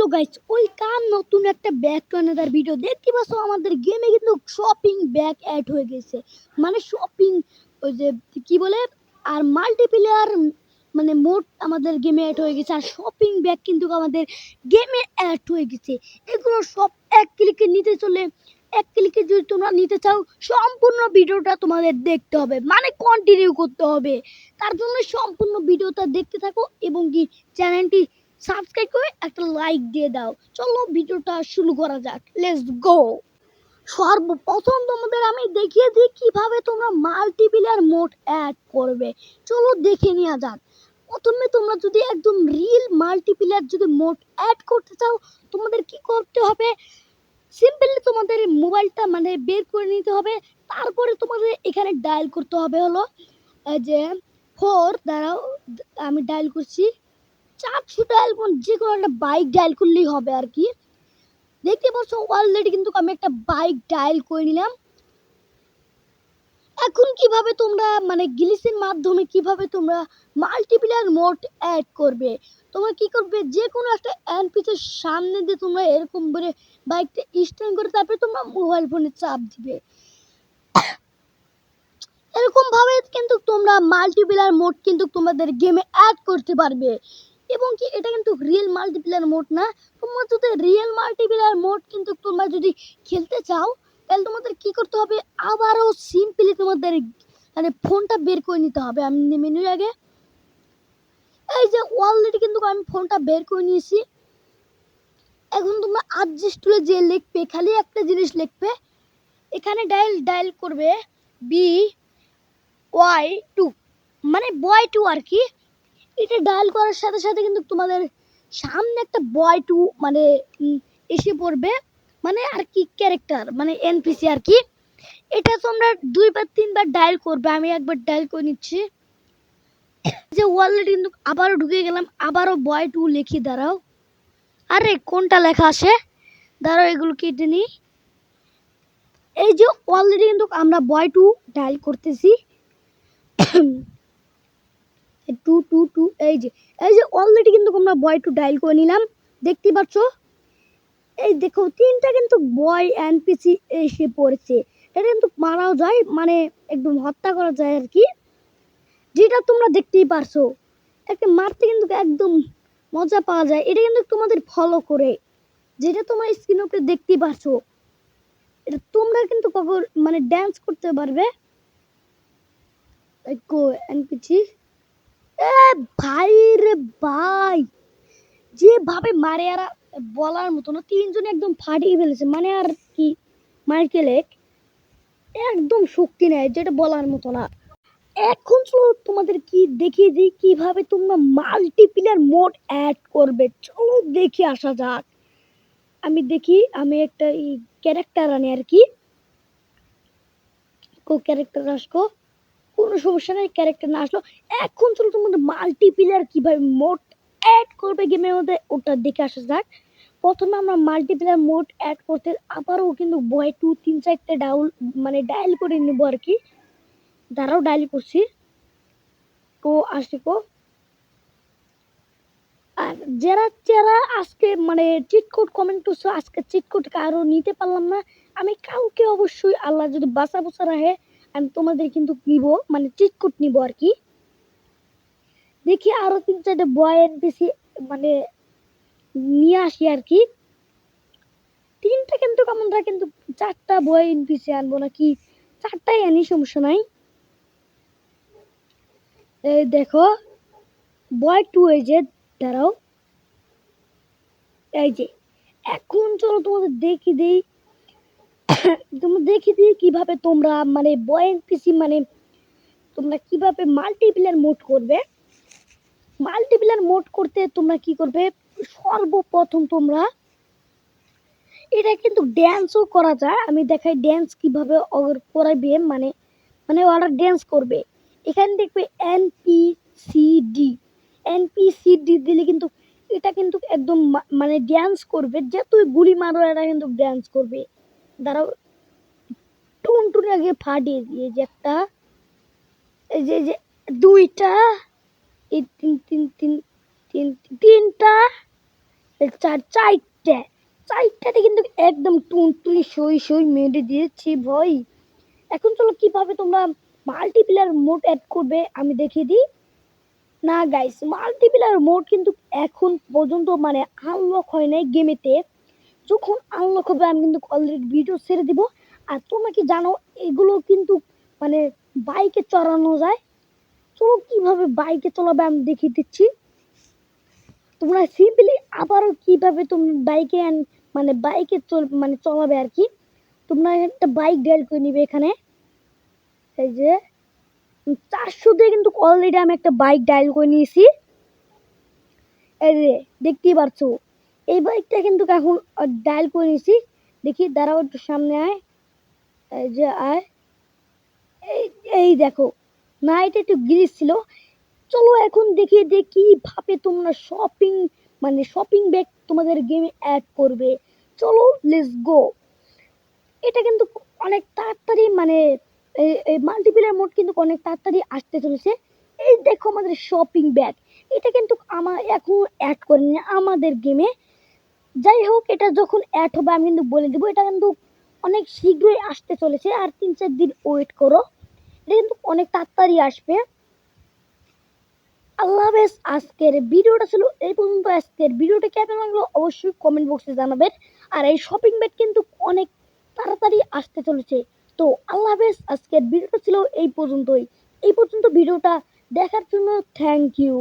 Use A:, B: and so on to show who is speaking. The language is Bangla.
A: হ্যালো গাইস, ওয়েলকাম নতুন একটা ব্যাক টু অ্যানাদার ভিডিও। দেখতে পাচ্ছ আমাদের গেমে কিন্তু শপিং ব্যাগ অ্যাড হয়ে গেছে। মানে শপিং ওই যে কি বলে আর মাল্টিপ্লেয়ার মানে মোড আমাদের গেমে অ্যাড হয়ে গেছে, আর শপিং ব্যাগ কিন্তু আমাদের গেমে অ্যাড হয়ে গেছে। এগুলো সব এক ক্লিকে নিতে চলে, এক ক্লিকে যদি তোমরা নিতে চাও সম্পূর্ণ ভিডিওটা তোমাদের দেখতে হবে, মানে কন্টিনিউ করতে হবে। তার জন্য সম্পূর্ণ ভিডিওটা দেখতে থাকো এবং কি চ্যানেলটি সাবস্ক্রাইব করে একটা লাইক দিয়ে দাও। চলো ভিডিওটা শুরু করা যাক, লেটস গো। সর্বপ্রথম তোমাদের আমি দেখিয়ে দিই কিভাবে তোমরা মাল্টিপ্লেয়ার মোড অ্যাড করবে। চলো দেখে নেওয়া যাক। প্রথমে তোমরা যদি একদম রিয়েল মাল্টিপ্লেয়ার যদি মোড অ্যাড করতে চাও, তোমাদের কি করতে হবে, সিম্পলি তোমাদের মোবাইলটা মানে বের করে নিতে হবে। তারপরে তোমাদের এখানে ডায়াল করতে হবে হলো যে 4, দাঁড়াও আমি ডায়াল করছি, 400 ডায়াল যে কোনো একটা বাইক ডায়াল করলেই হবে আর কি। দেখতে পাচ্ছ অলরেডি কিন্তু আমি একটা বাইক ডায়াল করে নিলাম। এখন কিভাবে তোমরা মানে গ্লিচের মাধ্যমে কিভাবে তোমরা মাল্টিপ্লেয়ার মোড অ্যাড করবে, তোমরা কি করবে, যে কোনো একটা এনপিসির সামনে দিয়ে তোমরা এরকম করে বাইকটা স্ট্যান্ড করে তারপরে তোমরা মোবাইল ফোনে চাপ দিবে। এরকম ভাবে কিন্তু তোমরা মাল্টিপ্লেয়ার মোড কিন্তু তোমাদের গেমে অ্যাড করতে পারবে। এবং কি এটা কিন্তু রিয়েল মাল্টিপ্লেয়ার মোড না। তোমরা যদি রিয়েল মাল্টিপ্লেয়ার মোড কিন্তু তোমরা যদি খেলতে চাও, তাহলে তোমাদের কি করতে হবে, আবারও সিম্পলি তোমাদের মানে ফোনটা বের করে নিতে হবে। আমি মেনুর আগে এই যে অলরেডি কিন্তু আমি ফোনটা বের করে নিয়েছি। এখন তোমরা অ্যাডজাস্ট টুলে যে লিখবে, খালি একটা জিনিস লিখবে, এখানে ডায়াল করবে BY2, মানে বয় টু আর কি। এটা ডায়াল করার সাথে সাথে কিন্তু তোমাদের সামনে একটা BY2 মানে এসে পড়বে, মানে আর কি ক্যারেক্টার মানে এনপিসি আর কি। এটা তোমরা 2 বা 3 বার ডায়াল করবে। আমি একবার ডায়াল করে নিচ্ছি, যে অলরেডি কিন্তু আবারও ঢুকে গেলাম, আবারও BY2 লিখি, দাঁড়াও, আরে কোনটা লেখা আসে, দাঁড়াও এগুলো কেটে নিই। এই যে অলরেডি কিন্তু আমরা BY2 ডায়াল করতেছি, 222, এই যে অলরেডি কিন্তু আমরা BY2 ডায়াল করে নিলাম। দেখতে পাচ্ছ এই দেখো 3টা কিন্তু বয় এনপিসি এসে পড়েছে। এটা কিন্তু মারাও যায়, মানে একদম হত্যা করা যায় আর কি, যেটা তোমরা দেখতেই পারছো। একটা মারতে কিন্তু একদম মজা পাওয়া যায়। এটা কিন্তু তোমাদের ফলো করে, যেটা তোমার স্ক্রিনের উপরে দেখতেই পারছো, এটা তোমরা কিন্তু কখন মানে ড্যান্স করতে পারবে। এনপিসি ভাই রে ভাই, যেভাবে মারে আর বলার মতো না, 3জন একদম ফাটিয়ে ফেলেছে, মানে আর কি মাইকেলে একদম শক্তি নেয়, যেটা বলার মতো না। এখন চলো তোমাদের কি দেখিয়ে দিই কিভাবে তোমরা মাল্টিপ্লেয়ার মোড অ্যাড করবে। চলো দেখে আসা যাক। আমি একটা ক্যারেক্টার আনি আর কি, ক্যারেক্টার আসবো, কোনো সমস্যা নেই, ক্যারেক্টার না আসলো। এখন চলো তোমাদের মাল্টিপ্লেয়ার কিভাবে মোড অ্যাড করবে গেমের মধ্যে, ওটা দেখে আসা যাক। প্রথমে আমরা মাল্টিপ্লেয়ার মোড অ্যাড করতে আবারও কিন্তু BY2 3-4টে ডায়াল করে নেব আর কি। দাঁড়াও ডায়াল করছি, তো আসিকো। আর যারা আজকে মানে চিট কোড কমেন্ট করছো, আজকে চিট কোড কারো নিতে পারলাম না, আমি কাউকে অবশ্যই আল্লাহ যদি বাঁচা বাঁচা রাখে আমি তোমাদের কিন্তু নিব, মানে চিট কোড নিব আর কি। দেখি আরো 3-4টে বয় এনপিসি মানে নিয়ে আসি আর কি। 3টা কিন্তু আমরা কিন্তু 4টা বয় এনপিসি আনবো নাকি, 4টাই আনি, সমস্যা নাই। এই দেখো BY2, এই যে দাঁড়াও, এই যে এখন চলো তোমাদের দেখিয়ে দিই কিভাবে তোমরা মানে বয় এনপিসি মানে তোমরা কিভাবে মাল্টিপ্লেয়ার মোড করবে। মাল্টিপ্লেয়ার মোড করতে তোমরা কি করবে, সর্বপ্রথম তোমরা এটা কিন্তু ড্যান্সও করা যায়। আমি দেখাই ড্যান্স কিভাবে করাবে, মানে ওরা ড্যান্স করবে। এখানে দেখবে এনপিসিডি দিলে কিন্তু এটা কিন্তু একদম মানে ড্যান্স করবে, যে তুই গুলি মারো এরা কিন্তু ড্যান্স করবে। দাঁড়াও টুনটুনি আগে ফাটিয়ে দিয়ে যে একটা, এই যে 2টা, এই তিনটা, চারটে চারটাতে কিন্তু একদম টুনটুনি সই সই মেরে দিয়েছি ভাই। এখন চলো কিভাবে তোমরা মাল্টিপ্লেয়ার মোড অ্যাড করবে আমি দেখিয়ে দিই। না গাইস, মাল্টিপ্লেয়ার মোড কিন্তু এখন পর্যন্ত মানে আনলক হয় নাই গেমেতে। যখন আনলক হবে আমি কিন্তু অলরেডি ভিডিও ছেড়ে দিব। আর তোমরা কি জানো এগুলো কিন্তু মানে বাইকে চড়ানো যায়। চলো কিভাবে বাইকে চলাবে আমি দেখিয়ে দিচ্ছি। তোমরা সিম্পলি আবারও কিভাবে তুমি বাইকে মানে বাইকে মানে চলাবে আর কি। তোমরা একটা বাইক ডায়াল করে নিবে এখানে। এই যে 400 দিয়ে কিন্তু অলরেডি আমি একটা বাইক ডায়াল করে নিয়েছি। এই যে দেখতেই পারছো এই বাইকটা কিন্তু এখন ডায়াল করে নিয়েছি। দেখি দাঁড়াও একটু সামনে আয়। এই যে আয়, এই এই দেখো না, এটা একটু গ্লিচ ছিল। চলো এখন দেখিয়ে দিই কিভাবে তোমরা শপিং ব্যাগ তোমাদের গেমে অ্যাড করবে। চলো লেটস গো। এটা কিন্তু অনেক তাড়াতাড়ি মানে এই মাল্টিপ্লেয়ার মোড কিন্তু অনেক তাড়াতাড়ি আসতে চলেছে। এই দেখো আমাদের শপিং ব্যাগ, এটা কিন্তু আমার এখন অ্যাড করিনি আমাদের গেমে। যাই হোক, এটা যখন অ্যাড হবে আমি কিন্তু বলে দেবো। এটা কিন্তু অনেক শীঘ্রই আসতে চলেছে, আর 3-4 দিন ওয়েট করো। এটা কিন্তু অনেক তাড়াতাড়ি আসবে। আল্লাহ হাফেজ। আজকের ভিডিওটা ছিল এই পর্যন্ত। আজকের ভিডিওটা কেমন লাগলো অবশ্যই কমেন্ট বক্সে জানাবেন। আর এই শপিং ব্যাগ কিন্তু অনেক তাড়াতাড়ি আসতে চলেছে। তো আল্লাহ হাফেজ। আজকের ভিডিওটা ছিল এই পর্যন্তই। এই পর্যন্ত ভিডিওটা দেখার জন্য থ্যাংক ইউ।